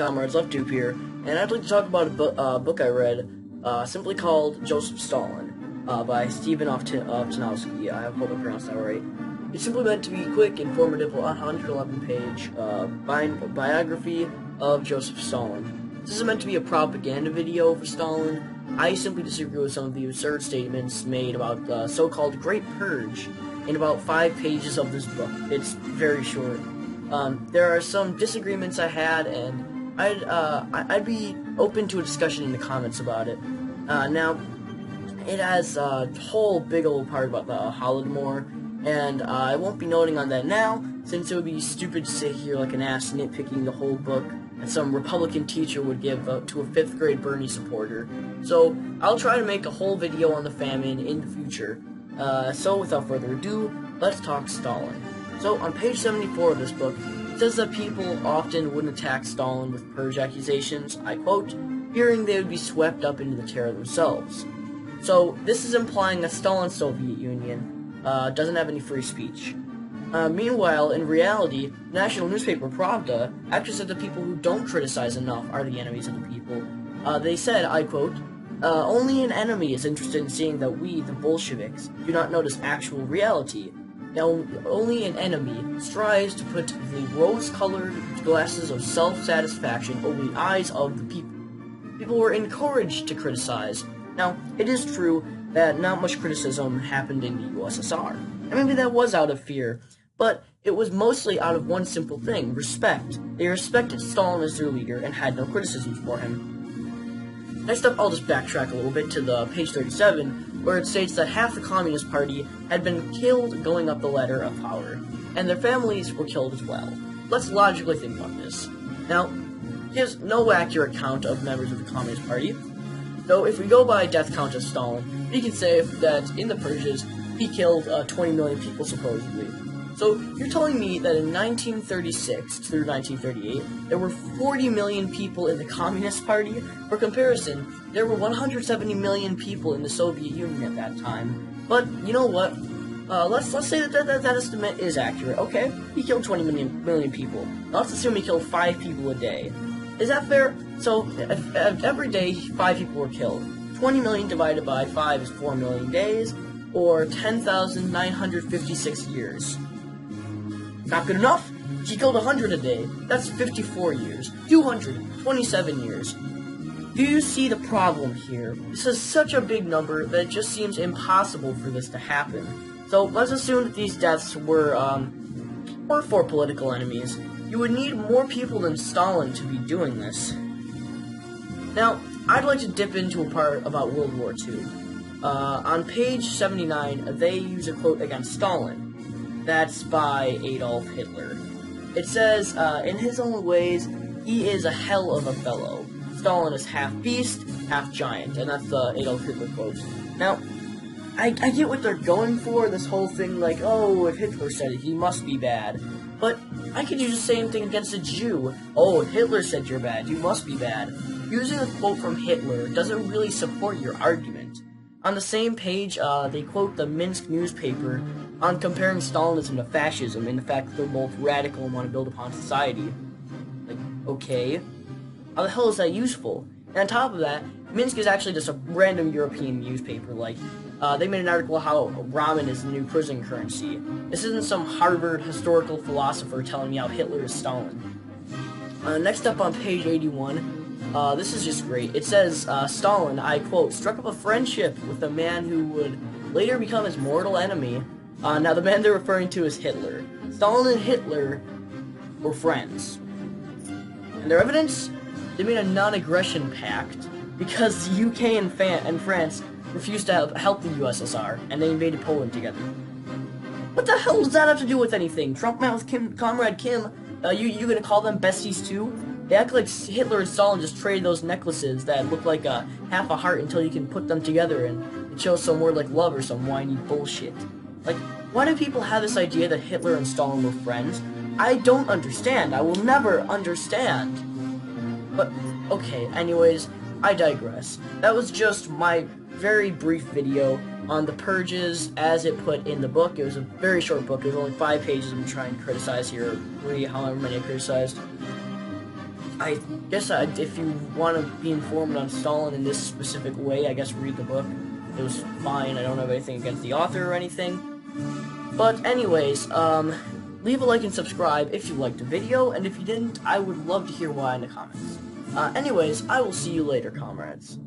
Comrades, Left Dupe here, and I'd like to talk about a book I read, simply called Joseph Stalin, by Steven Otfinoski. I hope I pronounced that right. It's simply meant to be quick, informative, 111-page biography of Joseph Stalin. This isn't meant to be a propaganda video for Stalin. I simply disagree with some of the absurd statements made about the so-called Great Purge in about 5 pages of this book. It's very short. There are some disagreements I had, and I'd be open to a discussion in the comments about it. Now, it has a whole big old part about the Holodomor, and I won't be noting on that now, since it would be stupid to sit here like an ass nitpicking the whole book that some Republican teacher would give to a 5th grade Bernie supporter. So I'll try to make a whole video on the famine in the future. So without further ado, let's talk Stalin. So on page 74 of this book, it says that people often wouldn't attack Stalin with purge accusations, I quote, fearing they would be swept up into the terror themselves. So this is implying that Stalin's Soviet Union doesn't have any free speech. Meanwhile, in reality, the national newspaper Pravda actually said that people who don't criticize enough are the enemies of the people. They said, I quote, only an enemy is interested in seeing that we, the Bolsheviks, do not notice actual reality. Now, only an enemy strives to put the rose-colored glasses of self-satisfaction over the eyes of the people. People were encouraged to criticize. Now, it is true that not much criticism happened in the USSR. And maybe that was out of fear, but it was mostly out of one simple thing, respect. They respected Stalin as their leader and had no criticisms for him. Next up, I'll just backtrack a little bit to the page 37, where it states that half the Communist Party had been killed going up the ladder of power, and their families were killed as well. Let's logically think about this. Now, here's no accurate count of members of the Communist Party, though if we go by death count of Stalin, we can say that in the purges, he killed 20 million people supposedly. So you're telling me that in 1936 through 1938, there were 40 million people in the Communist Party? For comparison, there were 170 million people in the Soviet Union at that time. But you know what? Let's say that estimate is accurate. Okay, he killed 20 million people. Let's assume he killed 5 people a day. Is that fair? So if every day 5 people were killed. 20 million divided by 5 is 4 million days, or 10,956 years. Not good enough? He killed 100 a day. That's 54 years. 227 years. Do you see the problem here? This is such a big number that it just seems impossible for this to happen. So let's assume that these deaths were for political enemies. You would need more people than Stalin to be doing this. Now, I'd like to dip into a part about World War II. On page 79, they use a quote against Stalin. That's by Adolf Hitler. It says, in his own ways, he is a hell of a fellow. Stalin is half beast, half giant, and that's the Adolf Hitler quote. Now, I get what they're going for, this whole thing like, oh, if Hitler said it, he must be bad. But I could use the same thing against a Jew. Oh, if Hitler said you're bad, you must be bad. Using a quote from Hitler doesn't really support your argument. On the same page, they quote the Minsk newspaper on comparing Stalinism to fascism and the fact that they're both radical and want to build upon society. Like, okay, how the hell is that useful? And on top of that, Minsk is actually just a random European newspaper. Like, they made an article how ramen is the new prison currency. This isn't some Harvard historical philosopher telling me how Hitler is Stalin. Next up on page 81, this is just great. It says, Stalin, I quote, struck up a friendship with a man who would later become his mortal enemy. Now, the man they're referring to is Hitler. Stalin and Hitler were friends. And their evidence? They made a non-aggression pact because the UK and France refused to help the USSR, and they invaded Poland together. What the hell does that have to do with anything? Trump met with Comrade Kim. You gonna call them besties too? They act like Hitler and Stalin just traded those necklaces that look like half a heart until you can put them together and it shows some word like love or some whiny bullshit. Like, why do people have this idea that Hitler and Stalin were friends? I don't understand. I will never understand. But, okay, anyways, I digress. That was just my very brief video on the purges as it put in the book. It was a very short book. It was only 5 pages. I'm trying to criticize here, or 3, however many I criticized. I guess if you want to be informed on Stalin in this specific way, I guess read the book. It was fine. I don't have anything against the author or anything. But anyways, leave a like and subscribe if you liked the video, and if you didn't, I would love to hear why in the comments. Anyways, I will see you later, comrades.